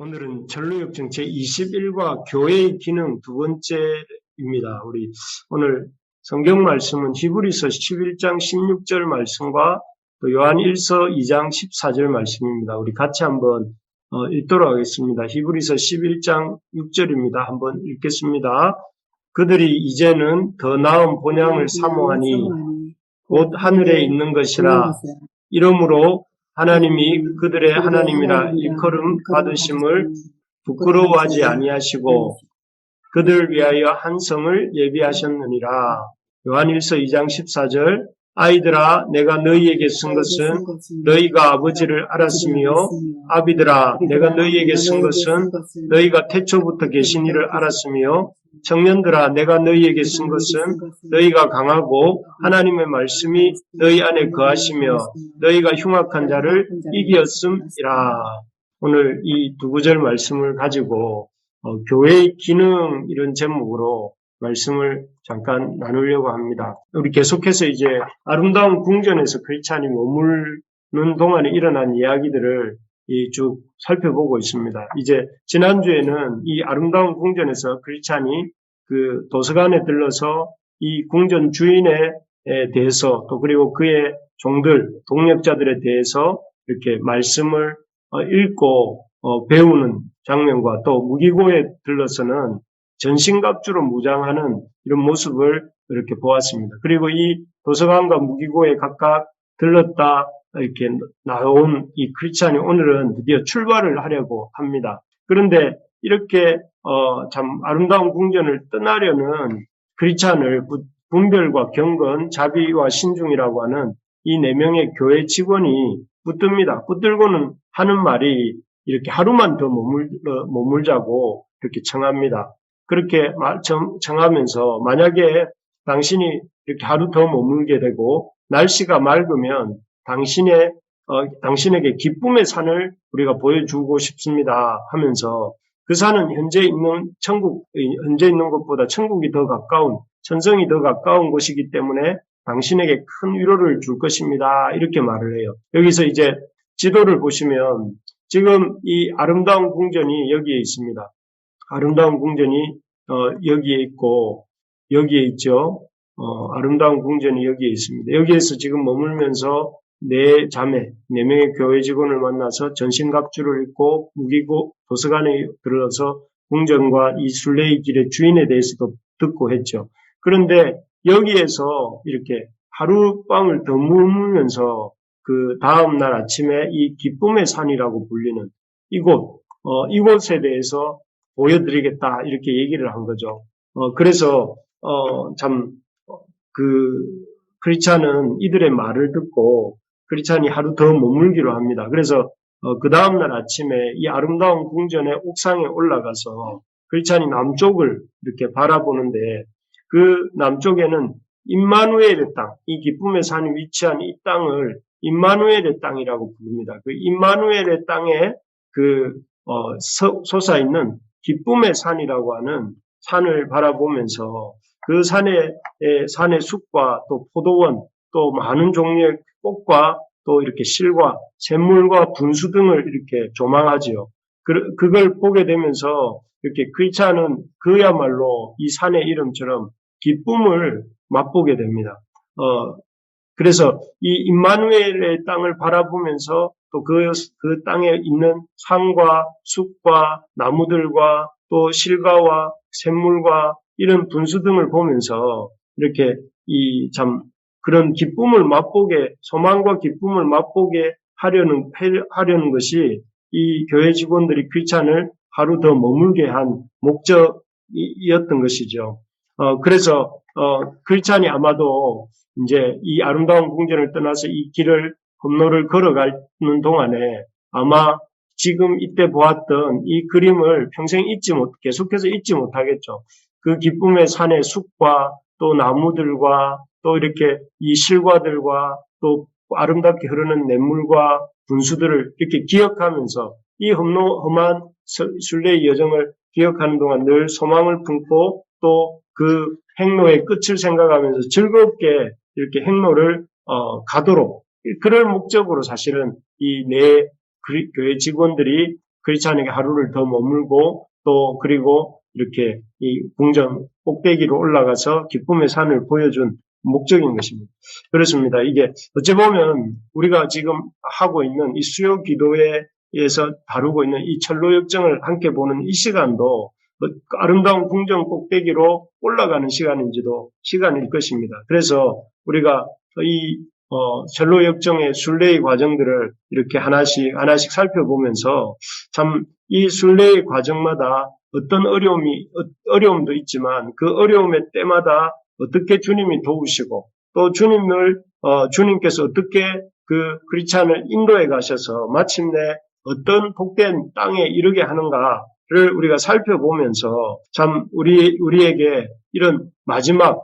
오늘은 전로역정 제21과 교회의 기능 두 번째입니다. 우리 오늘 성경 말씀은 히브리서 11장 16절 말씀과 또 요한 1서 2장 14절 말씀입니다. 우리 같이 한번 읽도록 하겠습니다. 히브리서 11장 6절입니다. 한번 읽겠습니다. 그들이 이제는 더 나은 본향을 사모하니 곧 하늘에 있는 것이라. 이러므로 하나님이 그들의 하나님이라 일컬음 받으심을 부끄러워하지 아니하시고 그들 위하여 한 성을 예비하셨느니라. 요한일서 2장 14절 아이들아 내가 너희에게 쓴 것은 너희가 아버지를 알았으며 아비들아 내가 너희에게 쓴 것은 너희가 태초부터 계신 이를 알았으며 청년들아 내가 너희에게 쓴 것은 너희가 강하고 하나님의 말씀이 너희 안에 거하시며 너희가 흉악한 자를 이기었음이라. 오늘 이 두 구절 말씀을 가지고 교회의 기능 이런 제목으로 말씀을 잠깐 나누려고 합니다. 우리 계속해서 이제 아름다운 궁전에서 크리스찬이 머무르는 동안에 일어난 이야기들을 쭉 살펴보고 있습니다. 이제 지난주에는 이 아름다운 궁전에서 크리스찬이 그 도서관에 들러서 이 궁전 주인에 대해서 또 그리고 그의 종들, 동력자들에 대해서 이렇게 말씀을 읽고 배우는 장면과 또 무기고에 들러서는 전신갑주로 무장하는 이런 모습을 이렇게 보았습니다. 그리고 이 도서관과 무기고에 각각 들렀다 이렇게 나온 이 크리스찬이 오늘은 드디어 출발을 하려고 합니다. 그런데 이렇게 참 아름다운 궁전을 떠나려는 크리스찬을 분별과 경건, 자비와 신중이라고 하는 이 4명의 교회 직원이 붙듭니다. 붙들고는 하는 말이 이렇게 하루만 더 머물자고 이렇게 청합니다. 그렇게 청하면서 만약에 당신이 이렇게 하루 더 머물게 되고 날씨가 맑으면 당신에게 기쁨의 산을 우리가 보여주고 싶습니다 하면서 그 산은 현재 있는 것보다 천국이 더 가까운, 천성이 더 가까운 곳이기 때문에 당신에게 큰 위로를 줄 것입니다. 이렇게 말을 해요. 여기서 이제 지도를 보시면 지금 이 아름다운 궁전이 여기에 있습니다. 아름다운 궁전이 여기에 있고 여기에 있죠. 아름다운 궁전이 여기에 있습니다. 여기에서 지금 머물면서 4명의 교회 직원을 만나서 전신갑주를 입고 무기고 도서관에 들어서 궁전과 이 순례의 길의 주인에 대해서도 듣고 했죠. 그런데 여기에서 이렇게 하룻밤을 더 머물면서 그 다음 날 아침에 이 기쁨의 산이라고 불리는 이곳에 대해서 보여드리겠다 이렇게 얘기를 한 거죠. 그래서 크리스찬은 이들의 말을 듣고 크리스찬이 하루 더 머물기로 합니다. 그래서 그 다음 날 아침에 이 아름다운 궁전의 옥상에 올라가서 크리스찬이 남쪽을 이렇게 바라보는데 그 남쪽에는 임마누엘의 땅, 이 기쁨의 산이 위치한 이 땅을 임마누엘의 땅이라고 부릅니다. 그 임마누엘의 땅에 솟아있는 기쁨의 산이라고 하는 산을 바라보면서 그 산의 숲과 또 포도원, 또 많은 종류의 꽃과 또 이렇게 실과 샘물과 분수 등을 이렇게 조망하지요. 그걸 보게 되면서 이렇게 크리스찬은 그야말로 이 산의 이름처럼 기쁨을 맛보게 됩니다. 그래서 이 임마누엘의 땅을 바라보면서 또 그 땅에 있는 산과 숲과 나무들과 또 실과와 샘물과 이런 분수 등을 보면서 이렇게 그런 기쁨을 맛보게, 소망과 기쁨을 맛보게 하려는 것이 이 교회 직원들이 크리스찬을 하루 더 머물게 한 목적이었던 것이죠. 그래서 크리스찬이 아마도 이제 이 아름다운 궁전을 떠나서 이 건너를 걸어가는 동안에 아마 지금 이때 보았던 이 그림을 평생 계속해서 잊지 못하겠죠. 그 기쁨의 산의 숲과 또 나무들과 또 이렇게 이 실과들과 또 아름답게 흐르는 냇물과 분수들을 이렇게 기억하면서 이 험한 순례의 여정을 기억하는 동안 늘 소망을 품고 또 그 행로의 끝을 생각하면서 즐겁게 이렇게 행로를 가도록 그럴 목적으로 사실은 이 교회 직원들이 크리스찬에게 하루를 더 머물고 또 그리고 이렇게 이 궁전 꼭대기로 올라가서 기쁨의 산을 보여준 목적인 것입니다. 그렇습니다. 이게 어찌 보면 우리가 지금 하고 있는 이 수요 기도회에서 다루고 있는 이 철로 역정을 함께 보는 이 시간도 아름다운 궁전 꼭대기로 올라가는 시간일 것입니다. 그래서 우리가 이 철로 역정의 순례의 과정들을 이렇게 하나씩 살펴보면서 참 이 순례의 과정마다 어떤 어려움도 있지만 그 어려움의 때마다 어떻게 주님이 도우시고 또 주님께서 어떻게 그 크리스찬을 인도해 가셔서 마침내 어떤 복된 땅에 이르게 하는가를 우리가 살펴보면서 참 우리에게 이런 마지막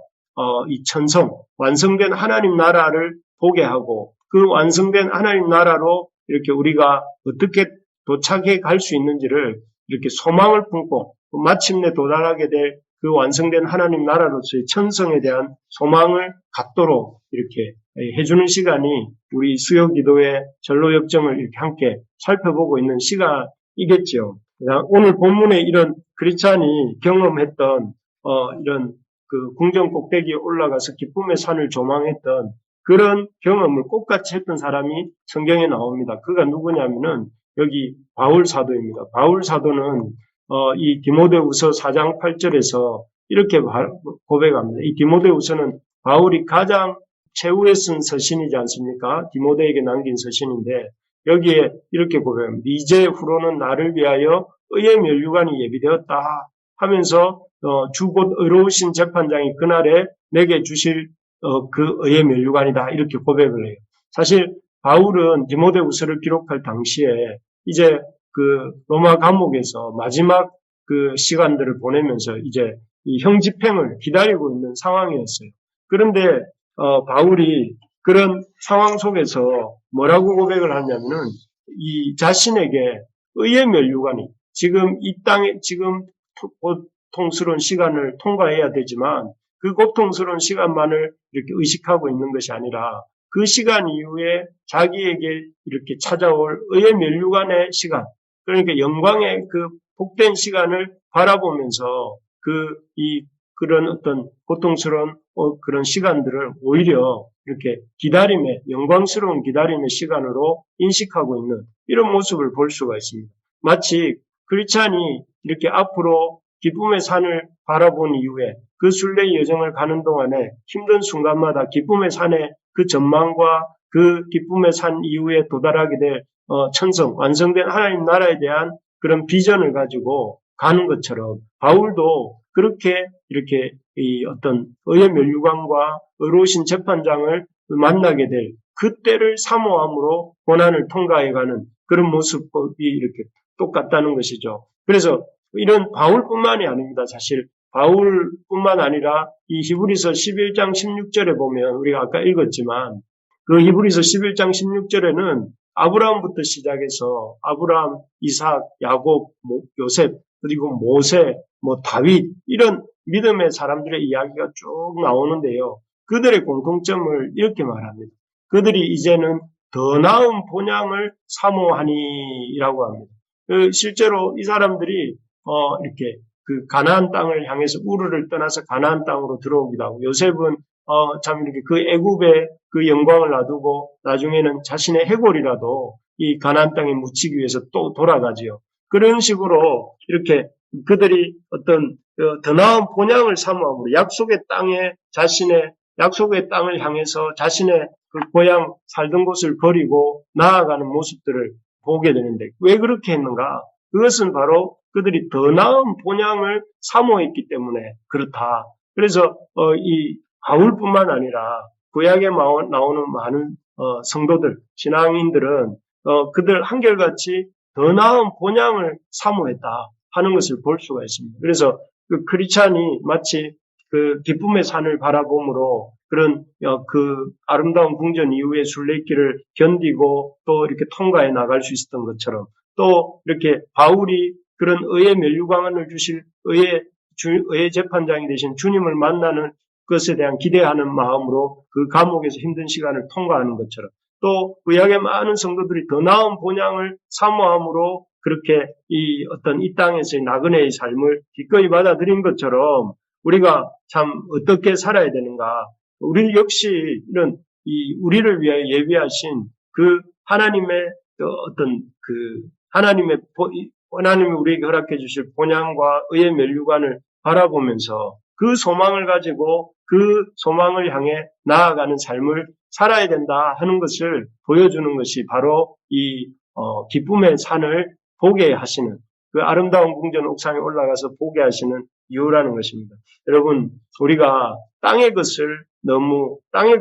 이 천성, 완성된 하나님 나라를 보게 하고 그 완성된 하나님 나라로 이렇게 우리가 어떻게 도착해 갈 수 있는지를 이렇게 소망을 품고 마침내 도달하게 될 그 완성된 하나님 나라로서의 천성에 대한 소망을 갖도록 이렇게 해주는 시간이 우리 수요 기도의 전로 역정을 이렇게 함께 살펴보고 있는 시간이겠죠. 오늘 본문에 이런 크리스찬이 경험했던 이런 그 궁전 꼭대기에 올라가서 기쁨의 산을 조망했던 그런 경험을 똑같이 했던 사람이 성경에 나옵니다. 그가 누구냐면은 여기 바울 사도입니다. 바울 사도는 이 디모데후서 4장 8절에서 이렇게 고백합니다. 이 디모데후서는 바울이 가장 최후에 쓴 서신이지 않습니까? 디모데에게 남긴 서신인데 여기에 이렇게 고백합니다. 이제 후로는 나를 위하여 의의 면류관이 예비되었다 하면서 주 곧 의로우신 재판장이 그날에 내게 주실 그 의의 면류관이다 이렇게 고백을 해요. 사실 바울은 디모데후서를 기록할 당시에 이제 그 로마 감옥에서 마지막 그 시간들을 보내면서 이제 이 형집행을 기다리고 있는 상황이었어요. 그런데 바울이 그런 상황 속에서 뭐라고 고백을 하냐면은 이 자신에게 의의 면류관이 지금 이 땅에 지금 고통스러운 시간을 통과해야 되지만 그 고통스러운 시간만을 이렇게 의식하고 있는 것이 아니라 그 시간 이후에 자기에게 이렇게 찾아올 의의 면류관의 시간, 그러니까 영광의 그 복된 시간을 바라보면서 그런 어떤 고통스러운 그런 시간들을 오히려 이렇게 영광스러운 기다림의 시간으로 인식하고 있는 이런 모습을 볼 수가 있습니다. 마치 크리스찬이 이렇게 앞으로 기쁨의 산을 바라본 이후에 그 순례의 여정을 가는 동안에 힘든 순간마다 기쁨의 산의 그 전망과 그 기쁨의 산 이후에 도달하게 될 천성, 완성된 하나님 나라에 대한 그런 비전을 가지고 가는 것처럼 바울도 그렇게 이렇게 이 어떤 의의 면류관과 의로우신 재판장을 만나게 될 그때를 사모함으로 고난을 통과해가는 그런 모습이 이렇게 똑같다는 것이죠. 그래서 이런 바울뿐만이 아닙니다. 사실 바울뿐만 아니라 이 히브리서 11장 16절에 보면 우리가 아까 읽었지만 그 히브리서 11장 16절에는 아브라함부터 시작해서 아브라함, 이삭, 야곱, 요셉, 그리고 모세, 다윗 이런 믿음의 사람들의 이야기가 쭉 나오는데요. 그들의 공통점을 이렇게 말합니다. 그들이 이제는 더 나은 본향을 사모하니라고 합니다. 실제로 이 사람들이 이렇게 그 가나안 땅을 향해서 우르를 떠나서 가나안 땅으로 들어오기도 하고 요셉은 참 이렇게 그 애굽의 그 영광을 놔두고 나중에는 자신의 해골이라도 이 가나안 땅에 묻히기 위해서 또 돌아가지요. 그런 식으로 이렇게 그들이 어떤 더 나은 본향을 사모함으로 약속의 땅을 향해서 자신의 그 고향 살던 곳을 버리고 나아가는 모습들을 보게 되는데 왜 그렇게 했는가? 그것은 바로 그들이 더 나은 본향을 사모했기 때문에 그렇다. 그래서 이 바울뿐만 아니라 구약에 나오는 많은 성도들, 신앙인들은 그들 한결같이 더 나은 본향을 사모했다 하는 것을 볼 수가 있습니다. 그래서 그 크리스찬이 마치 그 기쁨의 산을 바라봄으로 그런 그 아름다운 궁전 이후의 순례길을 견디고 또 이렇게 통과해 나갈 수 있었던 것처럼 또 이렇게 바울이 그런 의의 면류관을 주실 의의 재판장이 되신 주님을 만나는 것에 대한 기대하는 마음으로 그 감옥에서 힘든 시간을 통과하는 것처럼 또 구약의 많은 성도들이 더 나은 본향을 사모함으로 그렇게 이 어떤 이 땅에서의 나그네의 삶을 기꺼이 받아들인 것처럼 우리가 참 어떻게 살아야 되는가. 우리 역시 이런 우리를 위하여 예비하신 그 하나님의 어떤 그 하나님이 우리에게 허락해 주실 본향과 의의 면류관을 바라보면서 그 소망을 가지고 그 소망을 향해 나아가는 삶을 살아야 된다 하는 것을 보여주는 것이 바로 이 기쁨의 산을 보게 하시는 그 아름다운 궁전 옥상에 올라가서 보게 하시는 이유라는 것입니다. 여러분, 우리가 땅의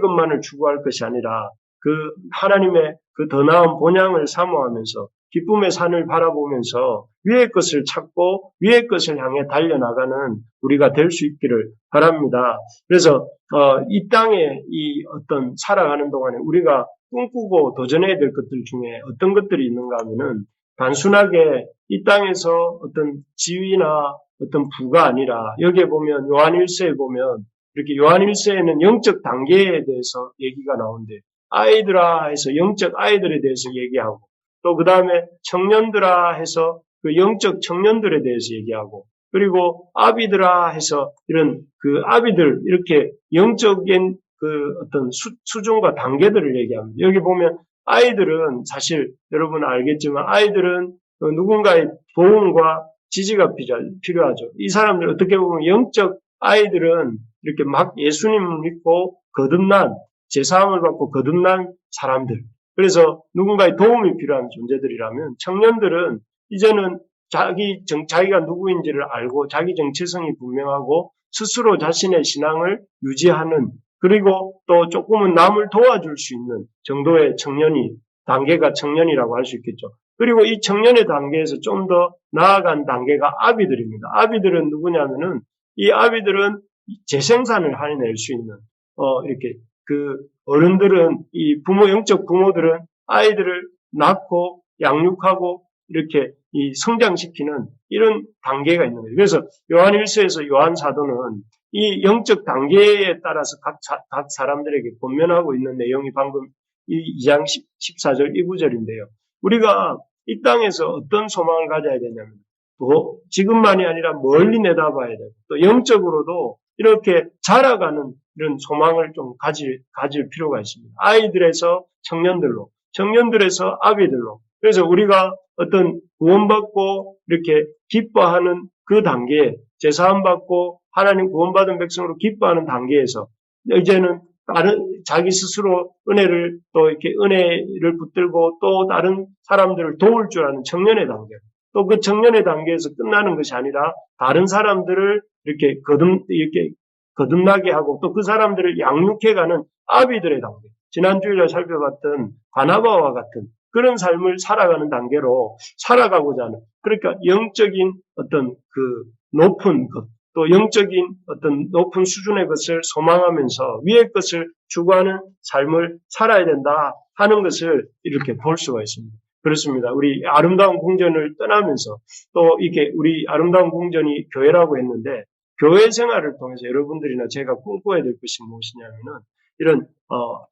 것만을 추구할 것이 아니라 그 하나님의 그 더 나은 본향을 사모하면서 기쁨의 산을 바라보면서 위의 것을 찾고 위의 것을 향해 달려나가는 우리가 될 수 있기를 바랍니다. 그래서 이 땅에 이 어떤 살아가는 동안에 우리가 꿈꾸고 도전해야 될 것들 중에 어떤 것들이 있는가 하면은 단순하게 이 땅에서 어떤 지위나 어떤 부가 아니라 여기에 보면 요한일서에 보면 이렇게 요한일서에는 영적 단계에 대해서 얘기가 나오는데 아이들아 해서 영적 아이들에 대해서 얘기하고 또 그 다음에 청년들아 해서 그 영적 청년들에 대해서 얘기하고 그리고 아비들아 해서 이런 그 아비들 이렇게 영적인 그 어떤 수준과 단계들을 얘기합니다. 여기 보면 아이들은 사실 여러분 알겠지만 아이들은 누군가의 도움과 지지가 필요하죠. 이 사람들 어떻게 보면 영적 아이들은 이렇게 막 예수님을 믿고 거듭난 제사함을 받고 거듭난 사람들. 그래서 누군가의 도움이 필요한 존재들이라면 청년들은 이제는 자기가 누구인지를 알고 자기 정체성이 분명하고 스스로 자신의 신앙을 유지하는 그리고 또 조금은 남을 도와줄 수 있는 정도의 단계가 청년이라고 할 수 있겠죠. 그리고 이 청년의 단계에서 좀 더 나아간 단계가 아비들입니다. 아비들은 누구냐면은 이 아비들은 재생산을 해낼 수 있는 이렇게 그 어른들은 이 영적 부모들은 아이들을 낳고 양육하고 이렇게 이 성장시키는 이런 단계가 있는 거예요. 그래서 요한일서에서 요한 사도는 이 영적 단계에 따라서 각 사람들에게 권면하고 있는 내용이 방금 이 2장 14절 이 구절인데요. 우리가 이 땅에서 어떤 소망을 가져야 되냐면 또 지금만이 아니라 멀리 내다봐야 되고 또 영적으로도 이렇게 자라가는 이런 소망을 좀 가질 필요가 있습니다. 아이들에서 청년들로, 청년들에서 아비들로. 그래서 우리가 어떤 구원받고 이렇게 기뻐하는 그 단계에 제사함 받고 하나님 구원받은 백성으로 기뻐하는 단계에서 이제는 자기 스스로 은혜를 또 이렇게 은혜를 붙들고 또 다른 사람들을 도울 줄 아는 청년의 단계. 또 그 청년의 단계에서 끝나는 것이 아니라 다른 사람들을 이렇게 거듭나게 하고 또 그 사람들을 양육해가는 아비들의 단계. 지난주에 살펴봤던 바나바와 같은 그런 삶을 살아가는 단계로 살아가고자 하는 그러니까 영적인 어떤 그 높은 것, 또 영적인 어떤 높은 수준의 것을 소망하면서 위의 것을 추구하는 삶을 살아야 된다 하는 것을 이렇게 볼 수가 있습니다. 그렇습니다. 우리 아름다운 궁전을 떠나면서 또 이게 우리 아름다운 궁전이 교회라고 했는데 교회 생활을 통해서 여러분들이나 제가 꿈꿔야 될 것이 무엇이냐면은 이런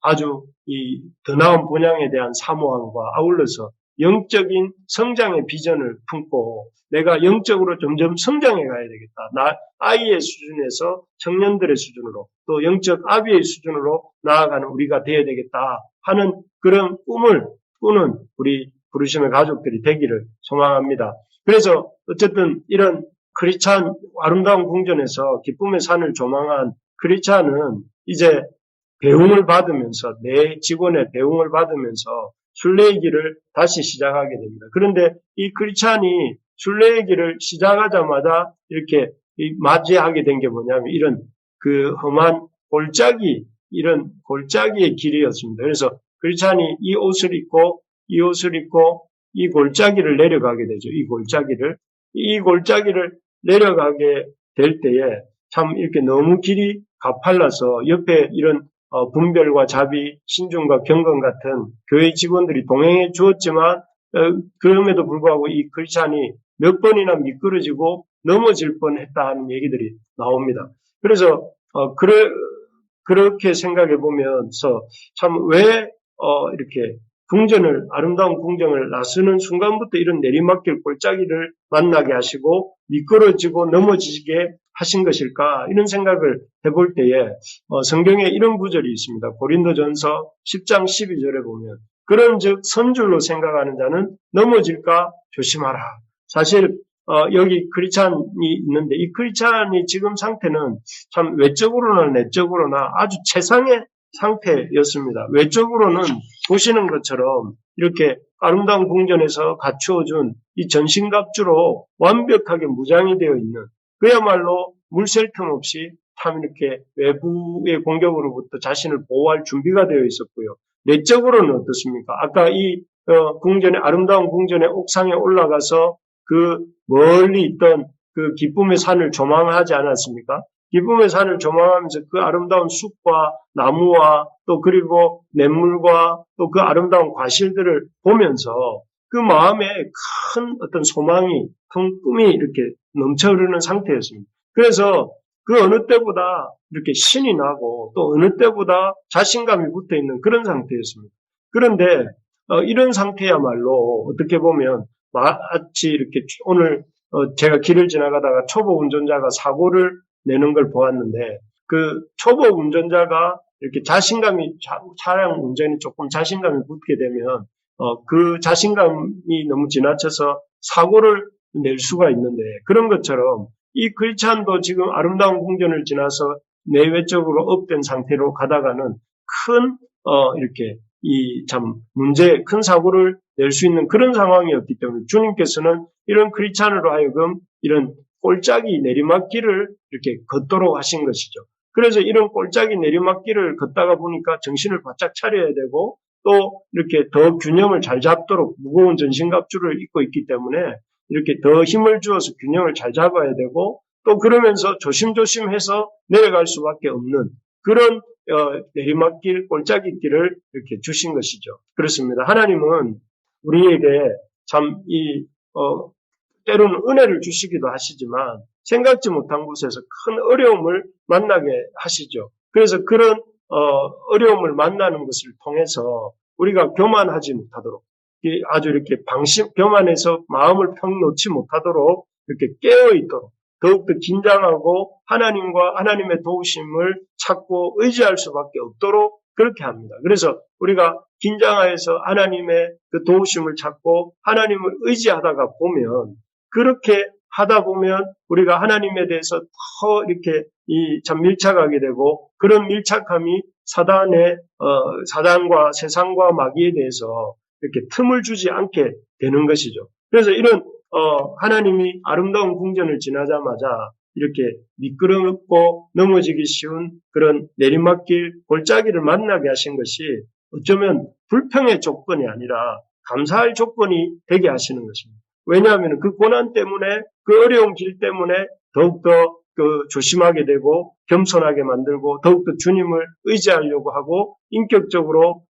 아주 이 더 나은 본향에 대한 사모함과 아울러서 영적인 성장의 비전을 품고 내가 영적으로 점점 성장해 가야 되겠다. 아이의 수준에서 청년들의 수준으로 또 영적 아비의 수준으로 나아가는 우리가 되어야 되겠다 하는 그런 꿈을 꾸는 우리 부르심의 가족들이 되기를 소망합니다. 그래서 어쨌든 이런 크리스찬 아름다운 궁전에서 기쁨의 산을 조망한 크리스찬은 이제 배웅을 받으면서 내 직원의 배웅을 받으면서 순례의 길을 다시 시작하게 됩니다. 그런데 이 크리스찬이 순례의 길을 시작하자마자 이렇게 맞이하게 된 게 뭐냐면 이런 그 험한 이런 골짜기의 길이었습니다. 그래서 크리스찬이 이 옷을 입고 이 골짜기를 내려가게 되죠. 이 골짜기를 내려가게 될 때에 참 이렇게 너무 길이 가팔라서 옆에 이런 분별과 자비, 신중과 경건 같은 교회 직원들이 동행해 주었지만 그럼에도 불구하고 이 크리스찬이 몇 번이나 미끄러지고 넘어질 뻔했다 하는 얘기들이 나옵니다. 그래서 그렇게 생각해 보면서 참 왜 이렇게 아름다운 궁전을 나서는 순간부터 이런 내리막길 골짜기를 만나게 하시고 미끄러지고 넘어지게 하신 것일까? 이런 생각을 해볼 때에 성경에 이런 구절이 있습니다. 고린도전서 10장 12절에 보면 그런즉 선줄로 생각하는 자는 넘어질까 조심하라. 사실 여기 크리스찬이 있는데 이 크리스찬이 지금 상태는 참 외적으로나 내적으로나 아주 최상의 상태였습니다. 외적으로는 보시는 것처럼 이렇게 아름다운 궁전에서 갖추어준 이 전신갑주로 완벽하게 무장이 되어 있는 그야말로 물샐 틈 없이 참 이렇게 외부의 공격으로부터 자신을 보호할 준비가 되어 있었고요. 내적으로는 어떻습니까? 아까 이 아름다운 궁전의 옥상에 올라가서 그 멀리 있던 그 기쁨의 산을 조망하지 않았습니까? 기쁨의 산을 조망하면서 그 아름다운 숲과 나무와 또 그리고 냇물과 또 그 아름다운 과실들을 보면서 그 마음에 큰 어떤 소망이, 큰 꿈이 이렇게 넘쳐 흐르는 상태였습니다. 그래서 그 어느 때보다 이렇게 신이 나고 또 어느 때보다 자신감이 붙어 있는 그런 상태였습니다. 그런데 이런 상태야말로 어떻게 보면 마치 이렇게 오늘 제가 길을 지나가다가 초보 운전자가 사고를 내는 걸 보았는데 그 초보 운전자가 이렇게 차량 운전이 조금 자신감이 붙게 되면 그 자신감이 너무 지나쳐서 사고를 낼 수가 있는데 그런 것처럼 이 크리스찬도 지금 아름다운 궁전을 지나서 내외적으로 업된 상태로 가다가는 큰 이렇게 큰 사고를 낼 수 있는 그런 상황이었기 때문에 주님께서는 이런 크리스찬으로 하여금 이런 골짜기 내리막길을 이렇게 걷도록 하신 것이죠. 그래서 이런 골짜기 내리막길을 걷다가 보니까 정신을 바짝 차려야 되고 또 이렇게 더 균형을 잘 잡도록 무거운 전신갑주를 입고 있기 때문에 이렇게 더 힘을 주어서 균형을 잘 잡아야 되고 또 그러면서 조심조심해서 내려갈 수밖에 없는 그런 내리막길, 골짜기 길을 이렇게 주신 것이죠. 그렇습니다. 하나님은 우리에게 참 때로는 은혜를 주시기도 하시지만 생각지 못한 곳에서 큰 어려움을 만나게 하시죠. 그래서 그런 어려움을 만나는 것을 통해서 우리가 교만하지 못하도록 아주 이렇게 교만해서 마음을 평 놓지 못하도록 이렇게 깨어 있도록 더욱더 긴장하고 하나님과 하나님의 도우심을 찾고 의지할 수밖에 없도록 그렇게 합니다. 그래서 우리가 긴장하여서 하나님의 그 도우심을 찾고 하나님을 의지하다가 보면 그렇게 하다 보면 우리가 하나님에 대해서 더 이렇게 참 밀착하게 되고 그런 밀착함이 사단과 세상과 마귀에 대해서 이렇게 틈을 주지 않게 되는 것이죠. 그래서 이런 하나님이 아름다운 궁전을 지나자마자 이렇게 미끄럽고 넘어지기 쉬운 그런 내리막길 골짜기를 만나게 하신 것이 어쩌면 불평의 조건이 아니라 감사할 조건이 되게 하시는 것입니다. 왜냐하면 그 고난 때문에 그 어려운 길 때문에 더욱더 조심하게 되고 겸손하게 만들고 더욱더 주님을 의지하려고 하고 인격적으로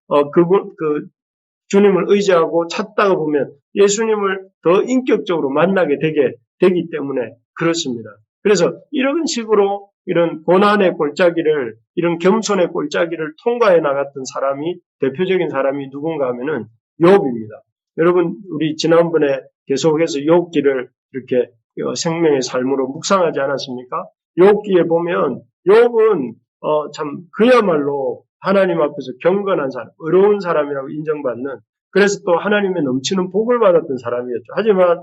주님을 의지하고 찾다가 보면 예수님을 더 인격적으로 만나게 되기 때문에 그렇습니다. 그래서 이런 식으로 이런 고난의 골짜기를 이런 겸손의 골짜기를 통과해 나갔던 대표적인 사람이 누군가 하면은 욥입니다. 여러분 우리 지난번에 계속해서 욥기를 이렇게 생명의 삶으로 묵상하지 않았습니까? 욥기에 보면 욥은 참 그야말로 하나님 앞에서 경건한 사람, 의로운 사람이라고 인정받는 그래서 또 하나님의 넘치는 복을 받았던 사람이었죠. 하지만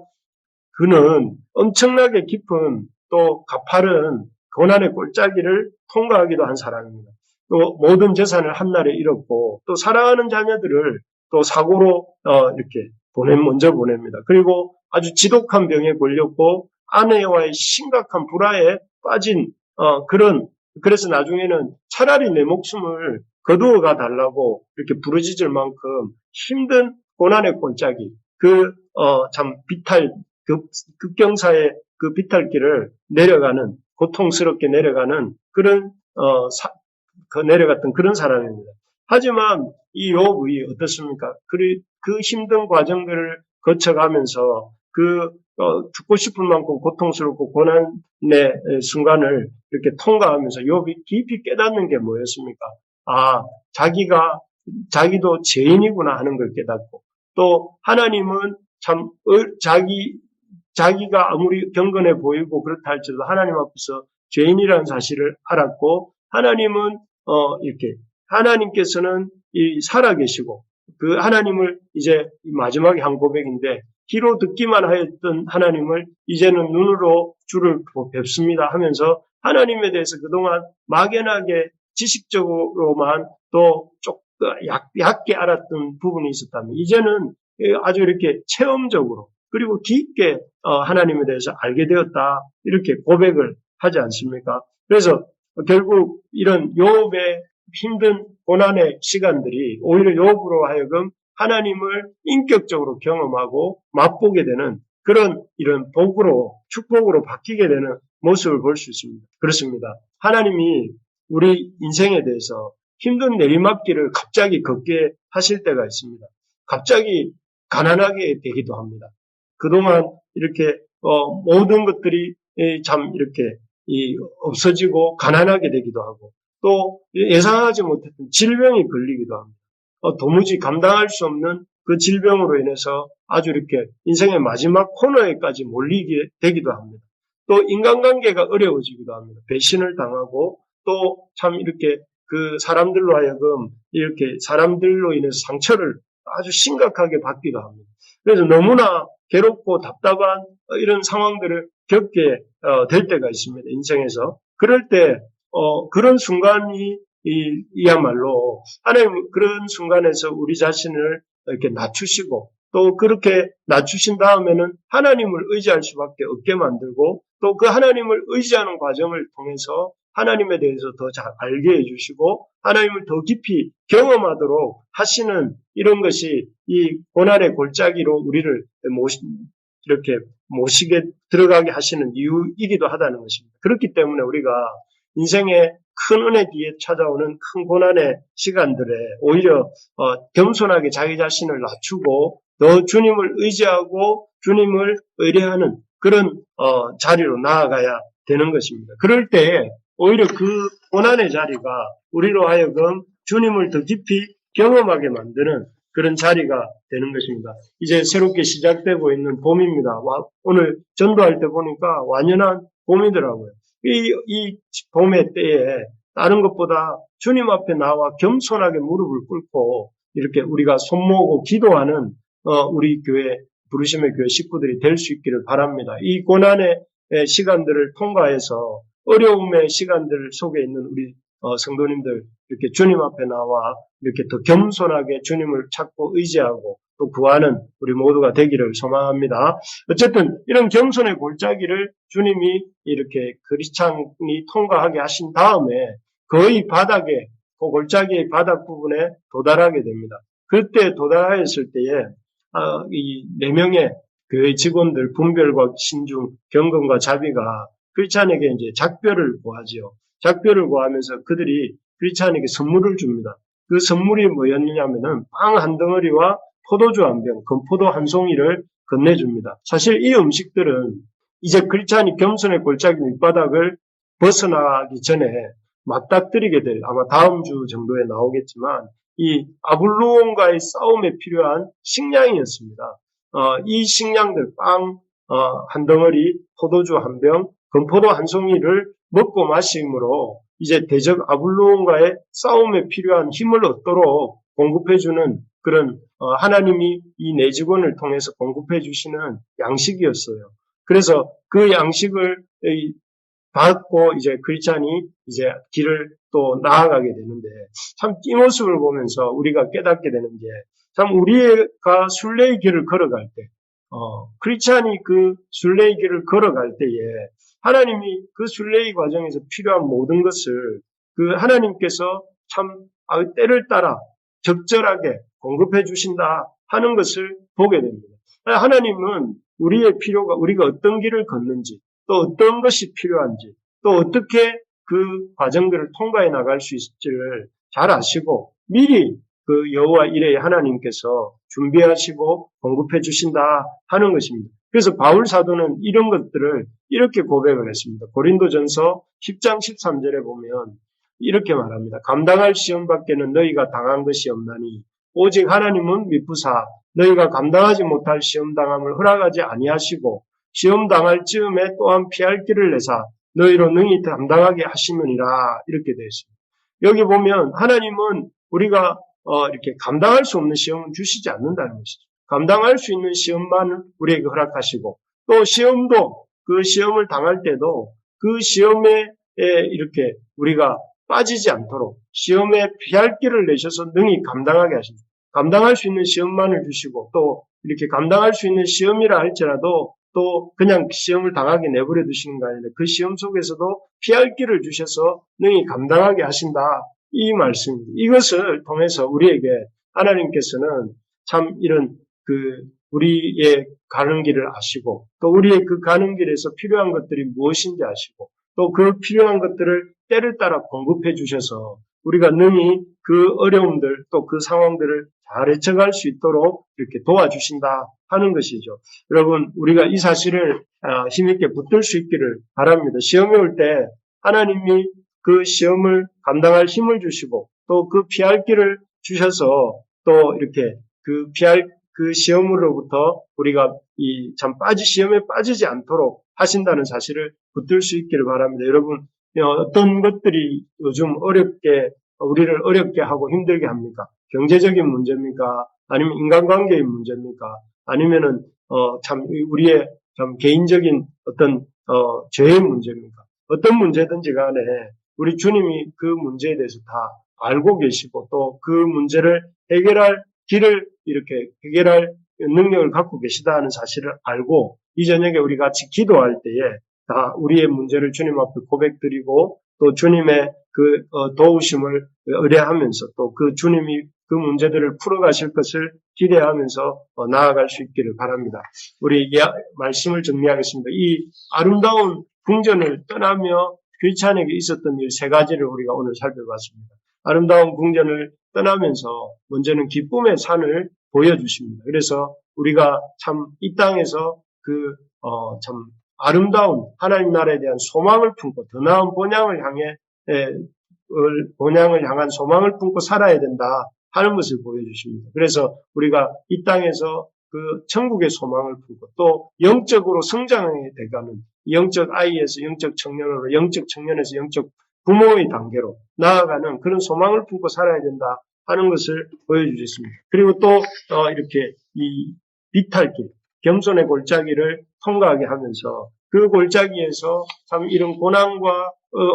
그는 엄청나게 깊은 또 가파른 고난의 골짜기를 통과하기도 한 사람입니다. 또 모든 재산을 한날에 잃었고 또 사랑하는 자녀들을 또 사고로 이렇게 먼저 보냅니다. 그리고 아주 지독한 병에 걸렸고 아내와의 심각한 불화에 빠진 그래서 나중에는 차라리 내 목숨을 거두어가 달라고 이렇게 부르짖을 만큼 힘든 고난의 골짜기, 참 극경사의 그 비탈길을 고통스럽게 내려가는 내려갔던 그런 사람입니다. 하지만 이 욥이 어떻습니까? 그 힘든 과정들을 거쳐가면서 죽고 싶은 만큼 고통스럽고 고난의 순간을 이렇게 통과하면서 욥이 깊이 깨닫는 게 뭐였습니까? 자기가 자기도 죄인이구나 하는 걸 깨닫고, 또 하나님은 참 자기가 아무리 경건해 보이고 그렇다 할지라도 하나님 앞에서 죄인이라는 사실을 알았고, 하나님은 이렇게 하나님께서는 살아계시고, 그 하나님을 이제 마지막에 한 고백인데, 귀로 듣기만 하였던 하나님을 이제는 눈으로 주를 뵙습니다 하면서 하나님에 대해서 그동안 막연하게 지식적으로만 또 조금 얕게 알았던 부분이 있었다면, 이제는 아주 이렇게 체험적으로 그리고 깊게 하나님에 대해서 알게 되었다, 이렇게 고백을 하지 않습니까? 그래서 결국 이런 욥의 힘든 고난의 시간들이 오히려 욥으로 하여금 하나님을 인격적으로 경험하고 맛보게 되는 그런 이런 복으로, 축복으로 바뀌게 되는 모습을 볼 수 있습니다. 그렇습니다. 하나님이 우리 인생에 대해서 힘든 내리막길을 갑자기 걷게 하실 때가 있습니다. 갑자기 가난하게 되기도 합니다. 그동안 이렇게 모든 것들이 참 이렇게 없어지고 가난하게 되기도 하고, 또 예상하지 못했던 질병이 걸리기도 합니다. 도무지 감당할 수 없는 그 질병으로 인해서 아주 이렇게 인생의 마지막 코너에까지 몰리게 되기도 합니다. 또 인간관계가 어려워지기도 합니다. 배신을 당하고, 또 참 이렇게 그 사람들로 하여금 이렇게 사람들로 인해서 상처를 아주 심각하게 받기도 합니다. 그래서 너무나 괴롭고 답답한 이런 상황들을 겪게 될 때가 있습니다. 인생에서. 그럴 때 그런 순간이 이야말로 하나님 그런 순간에서 우리 자신을 이렇게 낮추시고, 또 그렇게 낮추신 다음에는 하나님을 의지할 수밖에 없게 만들고, 또 그 하나님을 의지하는 과정을 통해서 하나님에 대해서 더 잘 알게 해주시고 하나님을 더 깊이 경험하도록 하시는 이런 것이 이 고난의 골짜기로 우리를 이렇게 모시게 들어가게 하시는 이유이기도 하다는 것입니다. 그렇기 때문에 우리가 인생의 큰 은혜 뒤에 찾아오는 큰 고난의 시간들에 오히려 겸손하게 자기 자신을 낮추고 더 주님을 의지하고 주님을 의뢰하는 그런 자리로 나아가야 되는 것입니다. 그럴 때에 오히려 그 고난의 자리가 우리로 하여금 주님을 더 깊이 경험하게 만드는 그런 자리가 되는 것입니다. 이제 새롭게 시작되고 있는 봄입니다. 오늘 전도할 때 보니까 완연한 봄이더라고요. 이 봄의 때에 다른 것보다 주님 앞에 나와 겸손하게 무릎을 꿇고 이렇게 우리가 손모으고 기도하는 우리 교회, 부르심의 교회 식구들이 될 수 있기를 바랍니다. 이 고난의 시간들을 통과해서 어려움의 시간들 속에 있는 우리 성도님들 이렇게 주님 앞에 나와 이렇게 더 겸손하게 주님을 찾고 의지하고 또 구하는 우리 모두가 되기를 소망합니다. 어쨌든 이런 겸손의 골짜기를 주님이 이렇게 크리스찬이 통과하게 하신 다음에 거의 바닥에, 그 골짜기의 바닥 부분에 도달하게 됩니다. 그때 도달하였을 때에 이 4명의 교회 직원들 분별과 신중, 경건과 자비가 크리스찬에게 이제 작별을 구하지요. 작별을 구하면서 그들이 크리스찬에게 선물을 줍니다. 그 선물이 뭐였냐면은 빵 한 덩어리와 포도주 한 병, 건포도 한 송이를 건네줍니다. 사실 이 음식들은 이제 크리스찬이 겸손의 골짜기 밑바닥을 벗어나기 전에 맞닥뜨리게 될, 아마 다음 주 정도에 나오겠지만 이 아블로온과의 싸움에 필요한 식량이었습니다. 이 식량들, 빵 한 덩어리, 포도주 한 병, 건포도 한 송이를 먹고 마심으로 이제 대적 아블로온과의 싸움에 필요한 힘을 얻도록 공급해주는 그런 하나님이 이 네 직원을 통해서 공급해 주시는 양식이었어요. 그래서 그 양식을 받고 이제 크리스찬이 이제 길을 또 나아가게 되는데, 참 이 모습을 보면서 우리가 깨닫게 되는 게, 참 우리가 순례의 길을 걸어갈 때, 크리스찬이 그 순례의 길을 걸어갈 때에 하나님이 그 순례의 과정에서 필요한 모든 것을 그 하나님께서 참 때를 따라 적절하게 공급해 주신다 하는 것을 보게 됩니다. 하나님은 우리의 필요가, 우리가 어떤 길을 걷는지, 또 어떤 것이 필요한지, 또 어떻게 그 과정들을 통과해 나갈 수 있을지를 잘 아시고 미리 그 여호와 이레의 하나님께서 준비하시고 공급해 주신다 하는 것입니다. 그래서 바울 사도는 이런 것들을 이렇게 고백을 했습니다. 고린도전서 10장 13절에 보면 이렇게 말합니다. 감당할 시험밖에는 너희가 당한 것이 없나니 오직 하나님은 미쁘사 너희가 감당하지 못할 시험당함을 허락하지 아니하시고 시험당할 즈음에 또한 피할 길을 내사 너희로 능히 감당하게 하시느니라 이렇게 되어 있습니다. 여기 보면 하나님은 우리가 이렇게 감당할 수 없는 시험은 주시지 않는다는 것이죠. 감당할 수 있는 시험만 우리에게 허락하시고 또 시험도 그 시험을 당할 때도 그 시험에 이렇게 우리가 빠지지 않도록 시험에 피할 길을 내셔서 능히 감당하게 하십니다. 감당할 수 있는 시험만을 주시고 또 이렇게 감당할 수 있는 시험이라 할지라도 또 그냥 시험을 당하게 내버려 두시는 거 아니라 그 시험 속에서도 피할 길을 주셔서 능히 감당하게 하신다. 이 말씀입니다. 이것을 통해서 우리에게 하나님께서는 참 이런 우리의 가는 길을 아시고 또 우리의 그 가는 길에서 필요한 것들이 무엇인지 아시고 또 그 필요한 것들을 때를 따라 공급해 주셔서 우리가 능히 그 어려움들 또 그 상황들을 잘 헤쳐갈 수 있도록 이렇게 도와주신다 하는 것이죠. 여러분 우리가 이 사실을 힘있게 붙들 수 있기를 바랍니다. 시험이 올 때 하나님이 그 시험을 감당할 힘을 주시고 또 그 피할 길을 주셔서 또 이렇게 그 피할 그 시험으로부터 우리가 시험에 빠지지 않도록 하신다는 사실을 붙들 수 있기를 바랍니다. 여러분, 어떤 것들이 요즘 우리를 어렵게 하고 힘들게 합니까? 경제적인 문제입니까? 아니면 인간관계의 문제입니까? 아니면은, 우리의 개인적인 어떤, 죄의 문제입니까? 어떤 문제든지 간에 우리 주님이 그 문제에 대해서 다 알고 계시고 또 그 문제를 해결할 능력을 갖고 계시다는 사실을 알고 이 저녁에 우리 같이 기도할 때에 다 우리의 문제를 주님 앞에 고백드리고 또 주님의 도우심을 의뢰하면서 또 그 주님이 그 문제들을 풀어가실 것을 기대하면서 나아갈 수 있기를 바랍니다. 우리 말씀을 정리하겠습니다. 이 아름다운 궁전을 떠나며 귀찬에게 있었던 일 3가지를 우리가 오늘 살펴봤습니다. 아름다운 궁전을 떠나면서 먼저는 기쁨의 산을 보여주십니다. 그래서 우리가 참 이 땅에서 참 아름다운 하나님 나라에 대한 소망을 품고 더 나은 본향을 향한 소망을 품고 살아야 된다 하는 것을 보여주십니다. 그래서 우리가 이 땅에서 그 천국의 소망을 품고 또 영적으로 성장해 돼가는 영적 아이에서 영적 청년으로 영적 청년에서 영적 부모의 단계로 나아가는 그런 소망을 품고 살아야 된다 하는 것을 보여주셨습니다. 그리고 또 이렇게 이 비탈길, 겸손의 골짜기를 통과하게 하면서 그 골짜기에서 참 이런 고난과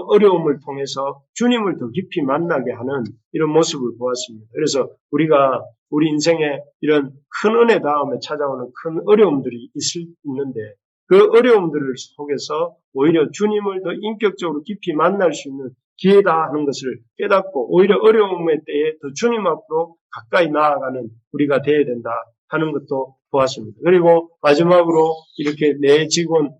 어려움을 통해서 주님을 더 깊이 만나게 하는 이런 모습을 보았습니다. 그래서 우리가 우리 인생에 이런 큰 은혜 다음에 찾아오는 큰 어려움들이 있는데 그 어려움들 속에서 오히려 주님을 더 인격적으로 깊이 만날 수 있는 기회다 하는 것을 깨닫고 오히려 어려움의 때에 더 주님 앞으로 가까이 나아가는 우리가 되어야 된다 하는 것도 보았습니다. 그리고 마지막으로 이렇게 내 직원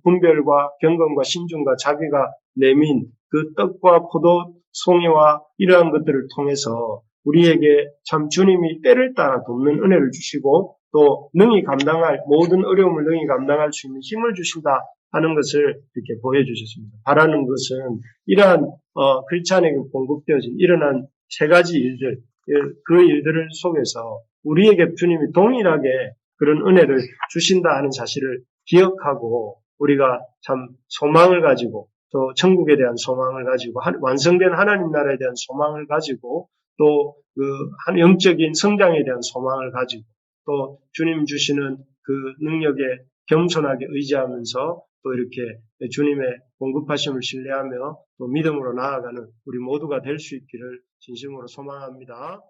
분별과 경건과 신중과 자기가 내민 그 떡과 포도 송이와 이러한 것들을 통해서 우리에게 참 주님이 때를 따라 돕는 은혜를 주시고 또 모든 어려움을 능히 감당할 수 있는 힘을 주신다 하는 것을 이렇게 보여주셨습니다. 바라는 것은 이러한 크리스찬에게 공급되어진 일어난 3가지 일들, 그 일들을 속에서 우리에게 주님이 동일하게 그런 은혜를 주신다 하는 사실을 기억하고 우리가 참 소망을 가지고 또 천국에 대한 소망을 가지고 완성된 하나님 나라에 대한 소망을 가지고 또 영적인 성장에 대한 소망을 가지고 또 주님 주시는 그 능력에 겸손하게 의지하면서 또 이렇게 주님의 공급하심을 신뢰하며 또 믿음으로 나아가는 우리 모두가 될 수 있기를 진심으로 소망합니다.